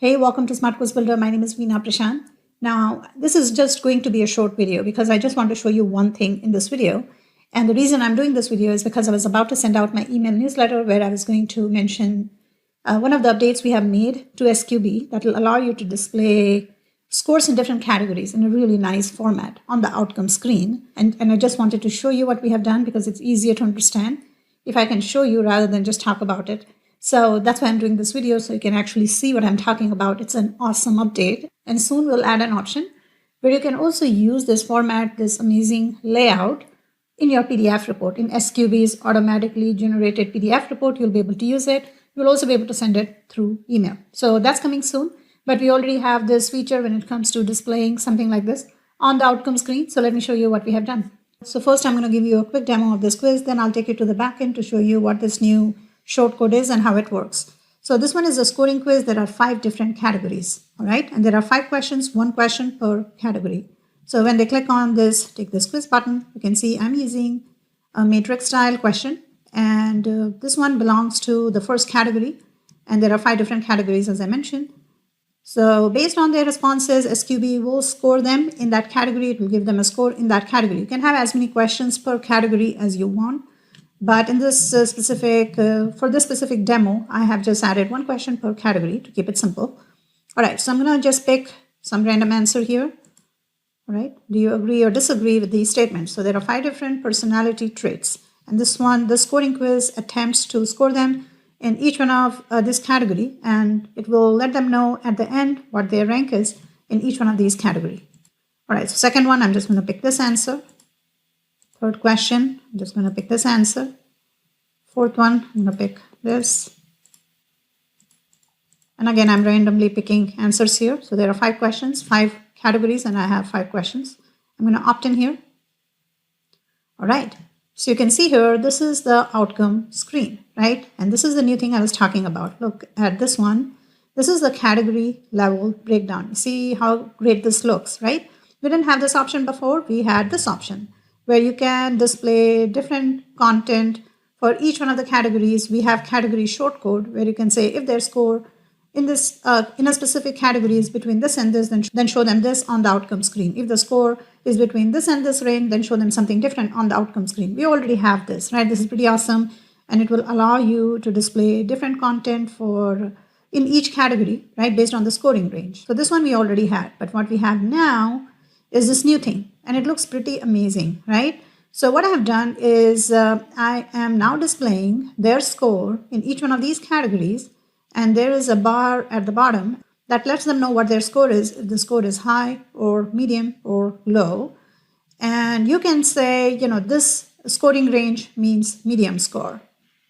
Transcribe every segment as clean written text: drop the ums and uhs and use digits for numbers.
Hey, welcome to Smart Quiz Builder. My name is Veena Prashant. Now, this is just going to be a short video because I just want to show you one thing in this video. And the reason I'm doing this video is because I was about to send out my email newsletter where I was going to mention one of the updates we have made to SQB that will allow you to display scores in different categories in a really nice format on the outcome screen. And I just wanted to show you what we have done because it's easier to understand if I can show you rather than just talk about it. So that's why I'm doing this video, so you can actually see what I'm talking about. It's an awesome update. And soon we'll add an option where you can also use this format, this amazing layout in your PDF report. In SQB's automatically generated PDF report, you'll be able to use it. You'll also be able to send it through email. So that's coming soon. But we already have this feature when it comes to displaying something like this on the outcome screen. So let me show you what we have done. So first, I'm going to give you a quick demo of this quiz. Then I'll take you to the backend to show you what this new shortcode is and how it works. So this one is a scoring quiz. There are 5 different categories, all right? And there are 5 questions, 1 question per category. So when they click on this, take this quiz button, you can see I'm using a matrix style question. And this one belongs to the first category. And there are 5 different categories, as I mentioned. So based on their responses, SQB will score them in that category. It will give them a score in that category. You can have as many questions per category as you want. But in this for this specific demo, I have just added 1 question per category to keep it simple. All right, so I'm going to just pick some random answer here. All right, do you agree or disagree with these statements? So there are 5 different personality traits. And this one, the scoring quiz attempts to score them in each one of this category. And it will let them know at the end what their rank is in each one of these categories. All right, so second one, I'm just going to pick this answer. Third question, I'm just going to pick this answer. Fourth one, I'm going to pick this. And again, I'm randomly picking answers here. So there are 5 questions, 5 categories, and I have 5 questions. I'm going to opt in here. All right. So you can see here, this is the outcome screen, right? And this is the new thing I was talking about. Look at this one. This is the category level breakdown. See how great this looks, right? We didn't have this option before. We had this option where you can display different content for each one of the categories. We have category shortcode where you can say if their score in this in a specific category is between this and this, then show them this on the outcome screen. If the score is between this and this range, then show them something different on the outcome screen. We already have this, right? This is pretty awesome, and it will allow you to display different content for in each category, right, based on the scoring range. So this one we already had, but what we have now is this new thing, and it looks pretty amazing, right? So what I have done is I am now displaying their score in each one of these categories, and there is a bar at the bottom that lets them know what their score is, if the score is high or medium or low. And you can say, this scoring range means medium score.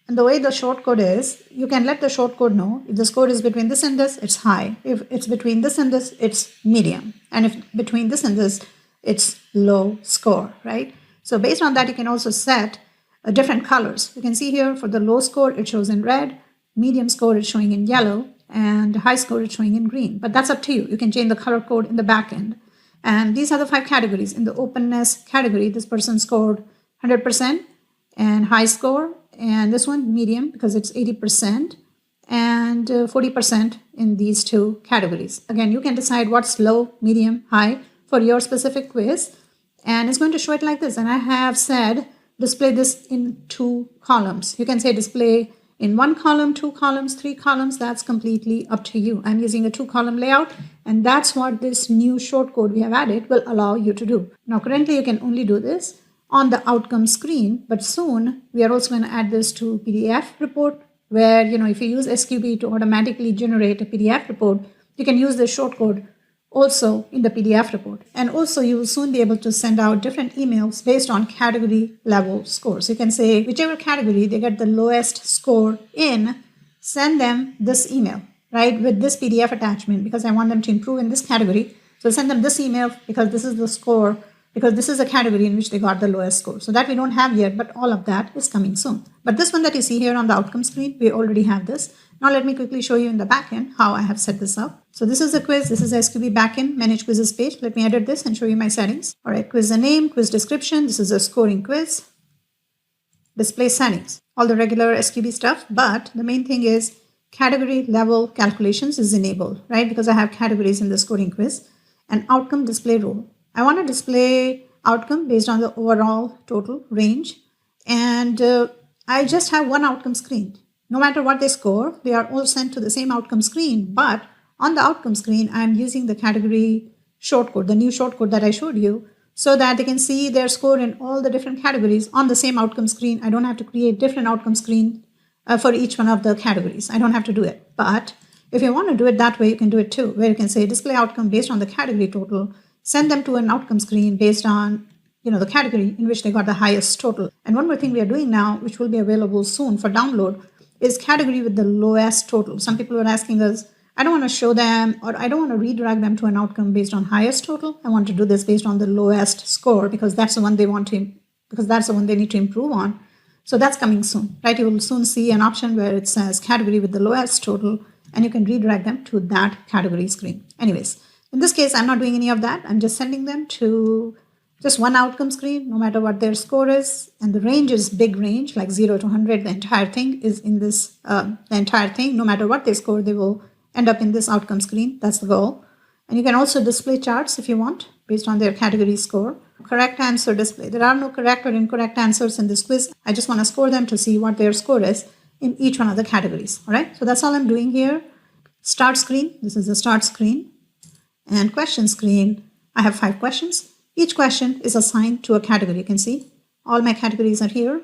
And the way the shortcode is, you can let the shortcode know if the score is between this and this, it's high. If it's between this and this, it's medium. And if between this and this, it's low score, right? So based on that, you can also set different colors. You can see here for the low score, it shows in red, medium score is showing in yellow, and high score is showing in green. But that's up to you. You can change the color code in the back end. And these are the 5 categories. In the openness category, this person scored 100% and high score. And this one, medium, because it's 80%, and 40% in these 2 categories. Again, you can decide what's low, medium, high for your specific quiz. And it's going to show it like this. And I have said display this in 2 columns. You can say display in 1 column, 2 columns, 3 columns. That's completely up to you. I'm using a 2-column layout, and that's what this new shortcode we have added will allow you to do. Now, currently, you can only do this on the outcome screen, but soon we are also going to add this to PDF report where, if you use SQB to automatically generate a PDF report, you can use this shortcode also in the PDF report. And also you will soon be able to send out different emails based on category level scores. You can say whichever category they get the lowest score in, send them this email, right, with this PDF attachment because I want them to improve in this category. So send them this email because this is the score, because this is a category in which they got the lowest score. So that we don't have yet, but all of that is coming soon. But this one that you see here on the outcome screen, we already have this. Now let me quickly show you in the backend how I have set this up. So this is the quiz. This is the SQB backend manage quizzes page. Let me edit this and show you my settings. All right, quiz the name, quiz description. This is a scoring quiz. Display settings, all the regular SQB stuff. But the main thing is category level calculations is enabled, right? Because I have categories in the scoring quiz. And outcome display rule. I want to display outcome based on the overall total range. And I just have one outcome screen. No matter what they score, they are all sent to the same outcome screen. But on the outcome screen, I'm using the category shortcode, the new shortcode that I showed you, so that they can see their score in all the different categories on the same outcome screen. I don't have to create different outcome screen for each one of the categories. I don't have to do it. But if you want to do it that way, you can do it too, where you can say display outcome based on the category total, send them to an outcome screen based on the category in which they got the highest total. And one more thing we are doing now, which will be available soon for download, is category with the lowest total. Some people are asking us, I don't want to show them, or I don't want to redirect them to an outcome based on highest total. I want to do this based on the lowest score because that's the one they need to improve on. So that's coming soon, right? You will soon see an option where it says category with the lowest total, and you can redirect them to that category screen. Anyways, in this case, I'm not doing any of that. I'm just sending them to just one outcome screen, no matter what their score is. And the range is big range, like 0 to 100. The entire thing is in this, no matter what they score, they will end up in this outcome screen. That's the goal. And you can also display charts if you want, based on their category score. Correct answer display. There are no correct or incorrect answers in this quiz. I just want to score them to see what their score is in each one of the categories. All right, so that's all I'm doing here. Start screen. This is the start screen. And question screen. I have 5 questions. Each question is assigned to a category. You can see all my categories are here.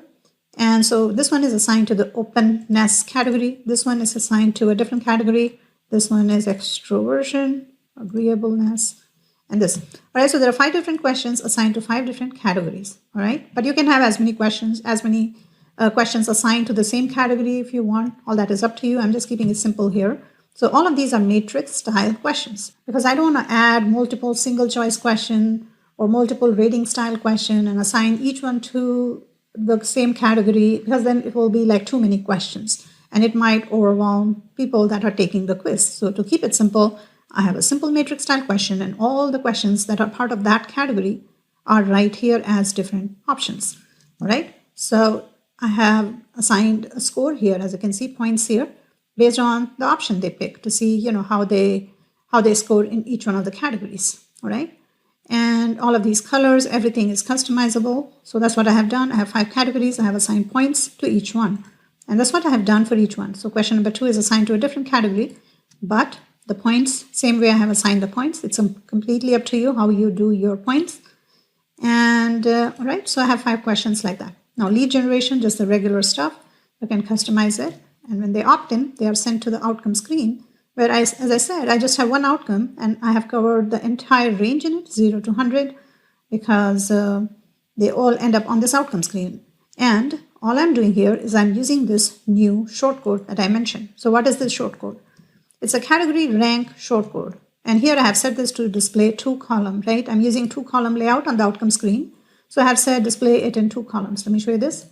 And so this one is assigned to the openness category. This one is assigned to a different category. This one is extroversion, agreeableness, and this. All right, so there are 5 different questions assigned to 5 different categories. All right, but you can have as many questions assigned to the same category if you want. All that is up to you. I'm just keeping it simple here. So all of these are matrix style questions because I don't want to add multiple single choice question or multiple rating style question and assign each one to the same category, because then it will be like too many questions and it might overwhelm people that are taking the quiz. So to keep it simple, I have a simple matrix style question, and all the questions that are part of that category are right here as different options. All right, so I have assigned a score here, as you can see, points here based on the option they pick to see how they score in each one of the categories. All right. And all of these colors, everything is customizable. So that's what I have done. I have 5 categories. I have assigned points to each one. And that's what I have done for each one. So question number 2 is assigned to a different category, but the points, same way I have assigned the points. It's completely up to you how you do your points. And all right, so I have 5 questions like that. Now lead generation, just the regular stuff. You can customize it. And when they opt in, they are sent to the outcome screen, where as I said, I just have one outcome and I have covered the entire range in it, 0 to 100, because they all end up on this outcome screen. And all I'm doing here is I'm using this new shortcode that I mentioned. So what is this shortcode? It's a category rank shortcode. And here I have set this to display 2 column, right? I'm using 2 column layout on the outcome screen. So I have said display it in 2 columns. Let me show you this.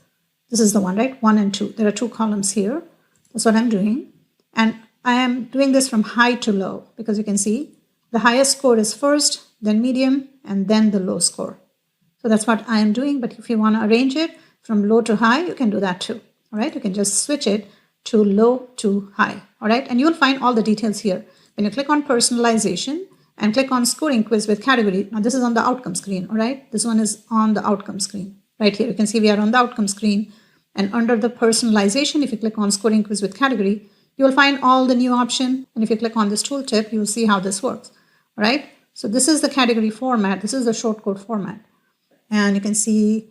This is the one, right? 1 and 2. There are 2 columns here. That's what I'm doing. And I am doing this from high to low because you can see the highest score is first, then medium, and then the low score. So that's what I am doing. But if you want to arrange it from low to high, you can do that too. All right. You can just switch it to low to high. All right. And you'll find all the details here. When you click on personalization and click on scoring quiz with category. Now this is on the outcome screen. All right. This one is on the outcome screen right here. You can see we are on the outcome screen, and under the personalization, if you click on scoring quiz with category, you will find all the new option. And if you click on this tooltip, you will see how this works. All right. So this is the category format. This is the shortcode format. And you can see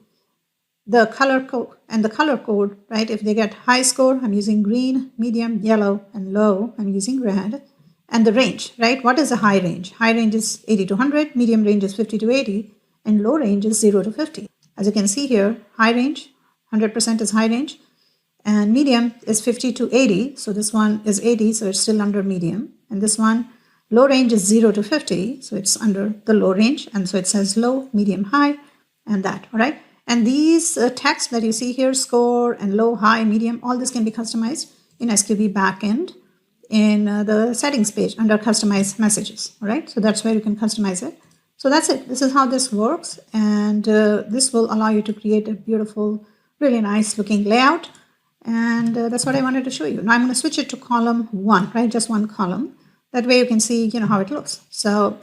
the color code and the color code, right? If they get high score, I'm using green, medium, yellow, and low, I'm using red. And the range, right? What is a high range? High range is 80 to 100, medium range is 50 to 80, and low range is 0 to 50. As you can see here, high range, 100% is high range. And medium is 50 to 80. So this one is 80, so it's still under medium. And this one, low range is 0 to 50. So it's under the low range. And so it says low, medium, high, and that. All right. And these text that you see here, score and low, high, medium, all this can be customized in SQB backend in the settings page under customize messages. All right. So that's where you can customize it. So that's it. This is how this works. And this will allow you to create a beautiful, really nice looking layout. And that's what I wanted to show you. Now I'm going to switch it to column 1, right? Just one column. That way you can see, how it looks. So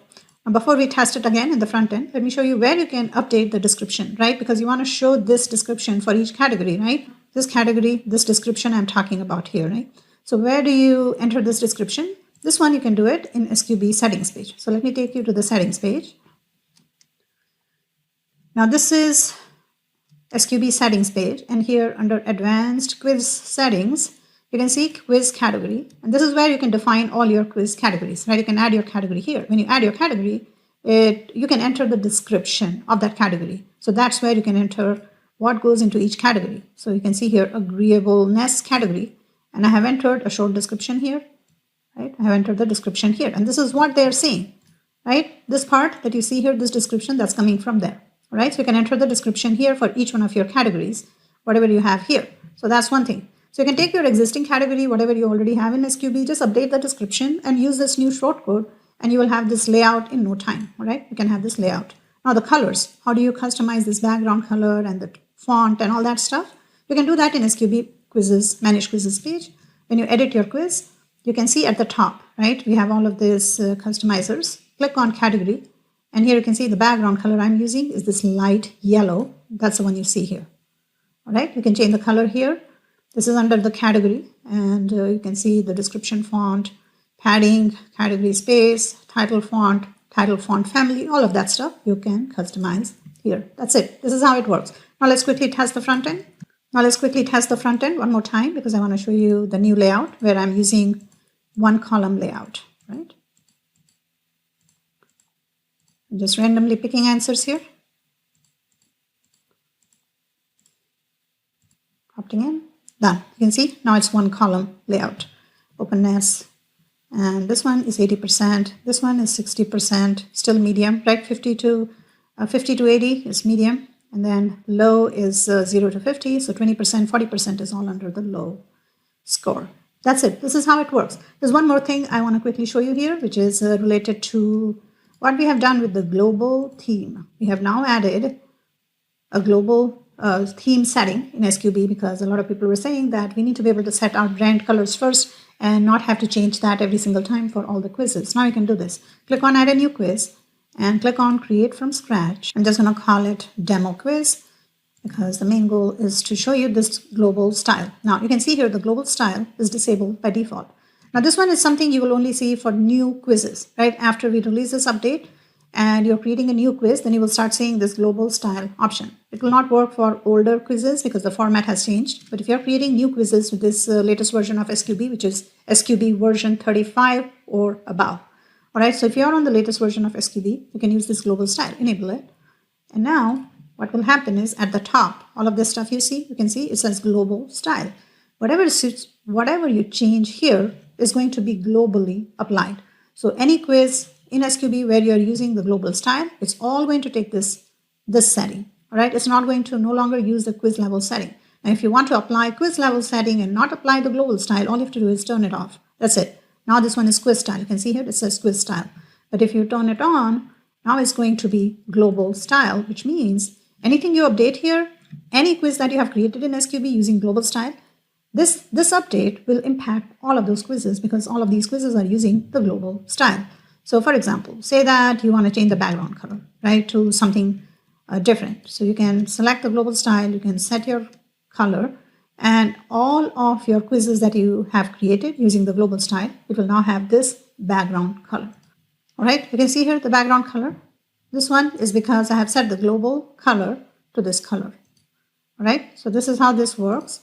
before we test it again in the front end, let me show you where you can update the description, right? Because you want to show this description for each category, right? This category, this description I'm talking about here, right? So where do you enter this description? This one you can do it in SQB settings page. So let me take you to the settings page. Now this is SQB settings page, and here under advanced quiz settings, you can see quiz category, and this is where you can define all your quiz categories, right? You can add your category here. When you add your category, you can enter the description of that category. So that's where you can enter what goes into each category. So you can see here agreeableness category, and I have entered a short description here, right? I have entered the description here, and this is what they're saying, right? This part that you see here, this description, that's coming from there, right? So you can enter the description here for each one of your categories, whatever you have here. So that's one thing. So you can take your existing category, whatever you already have in SQB, just update the description and use this new shortcode, and you will have this layout in no time, all right? You can have this layout. Now the colors, how do you customize this background color and the font and all that stuff? You can do that in SQB quizzes, manage quizzes page. When you edit your quiz, you can see at the top, right? We have all of these customizers. Click on category, and here you can see the background color I'm using is this light yellow. That's the one you see here, all right? You can change the color here. This is under the category, and you can see the description font, padding, category space, title font family, all of that stuff you can customize here. That's it. This is how it works. Now let's quickly test the front end. One more time, because I want to show you the new layout where I'm using one column layout, right? I'm just randomly picking answers here. Opting in. Done. You can see now it's one column layout. Openness, and this one is 80%. This one is 60%, still medium, right? 50 to 80 is medium, and then low is 0 to 50. So 20%, 40% is all under the low score. That's it. This is how it works. There's one more thing I want to quickly show you here, which is related to what we have done with the global theme. We have now added a global theme setting in SQB, because a lot of people were saying that we need to be able to set our brand colors first and not have to change that every single time for all the quizzes. Now you can do this. Click on add a new quiz and click on create from scratch. I'm just going to call it demo quiz, because the main goal is to show you this global style. Now you can see here the global style is disabled by default. Now this one is something you will only see for new quizzes, right? After we release this update and you're creating a new quiz, then you will start seeing this global style option. It will not work for older quizzes because the format has changed. But if you're creating new quizzes with this latest version of SQB, which is SQB version 35 or above, all right, so if you're on the latest version of SQB, you can use this global style, enable it. And now what will happen is at the top, all of this stuff you see, you can see it says global style. Whatever you change here is going to be globally applied. So any quiz in SQB where you're using the global style, it's all going to take this setting, all right? It's not going to no longer use the quiz level setting. Now, if you want to apply quiz level setting and not apply the global style, all you have to do is turn it off. That's it. Now this one is quiz style. You can see here it says quiz style. But if you turn it on, now it's going to be global style, which means anything you update here, any quiz that you have created in SQB using global style, this update will impact all of those quizzes, because all of these quizzes are using the global style. So for example, say that you want to change the background color, right, to something different. So you can select the global style, you can set your color, and all of your quizzes that you have created using the global style, it will now have this background color. All right, you can see here the background color. This one is because I have set the global color to this color. All right, so this is how this works.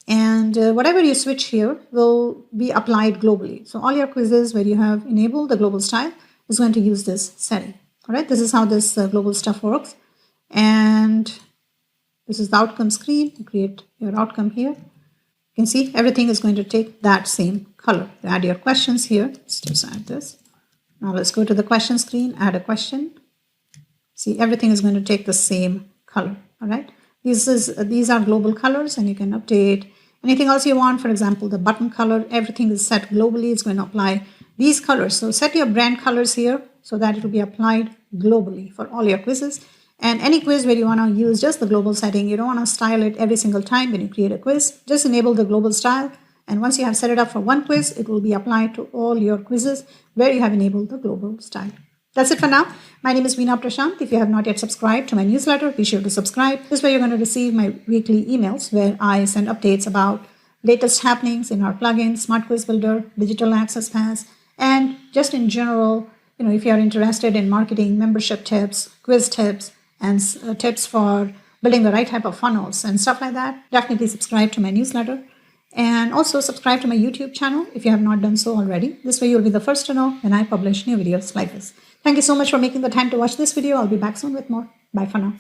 And whatever you switch here will be applied globally. So all your quizzes where you have enabled the global style is going to use this setting. All right, this is how this global stuff works. And this is the outcome screen. You create your outcome here. You can see everything is going to take that same color. You add your questions here. Let's just add this. Now let's go to the question screen, add a question. See, everything is going to take the same color. All right. These are global colors, and you can update anything else you want. For example, the button color, everything is set globally. It's going to apply these colors. So set your brand colors here so that it will be applied globally for all your quizzes. And any quiz where you want to use just the global setting, you don't want to style it every single time when you create a quiz, just enable the global style. And once you have set it up for one quiz, it will be applied to all your quizzes where you have enabled the global style. That's it for now. My name is Veena Prashant. If you have not yet subscribed to my newsletter, be sure to subscribe. This way you're going to receive my weekly emails where I send updates about latest happenings in our plugin, Smart Quiz Builder, Digital Access Pass, and just in general, if you're interested in marketing, membership tips, quiz tips, and tips for building the right type of funnels and stuff like that, definitely subscribe to my newsletter. And also subscribe to my YouTube channel if you have not done so already. This way you'll be the first to know when I publish new videos like this. Thank you so much for making the time to watch this video. I'll be back soon with more. Bye for now.